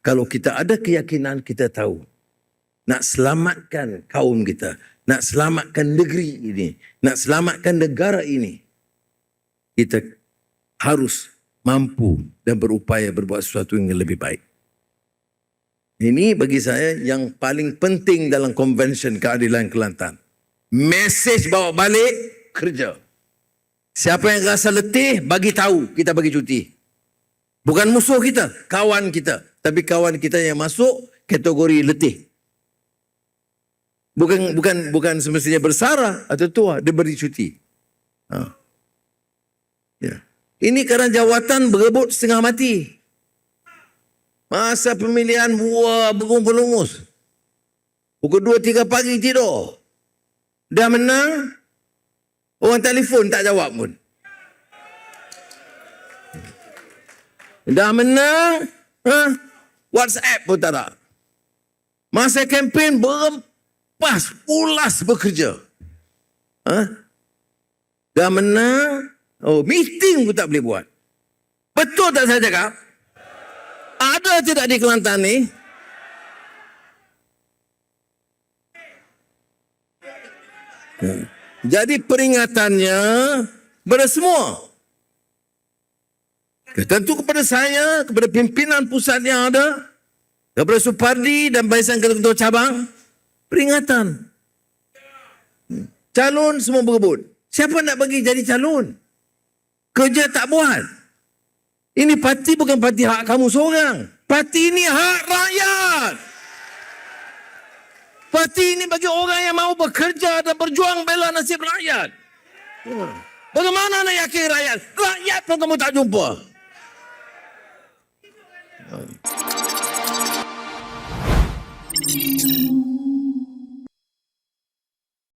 Kalau kita ada keyakinan, kita tahu nak selamatkan kaum kita, nak selamatkan negeri ini, nak selamatkan negara ini, kita harus mampu dan berupaya berbuat sesuatu yang lebih baik. Ini bagi saya yang paling penting dalam Konvensyen Keadilan Kelantan. Mesej bawa balik, kerja. Siapa yang rasa letih, bagi tahu, kita bagi cuti. Bukan musuh kita, kawan kita. Tapi kawan kita yang masuk kategori letih. Bukan semestinya bersara atau tua, dia beri cuti. Ya. Ini kerana jawatan berebut setengah mati. Masa pemilihan, berkumpul-ungus. Pukul 2-3 pagi tidur. Dah menang, orang telefon tak jawab pun. Dah menang, WhatsApp pun tak ada. Masa kempen berempas, ulas bekerja. Dah menang, meeting pun tak boleh buat. Betul tak saya cakap? Ada tidak di Kelantan ni? Jadi peringatannya kepada semua. Tentu kepada saya, kepada pimpinan pusat yang ada, kepada Supardi dan Barisan Ketua Cabang, peringatan. Calon semua berebut. Siapa nak bagi jadi calon? Kerja tak buat. Ini parti bukan parti hak kamu seorang. Parti ini hak rakyat. Parti ini bagi orang yang mahu bekerja dan berjuang bela nasib rakyat. Bagaimana nak yakin rakyat? Rakyat pun kamu tak jumpa.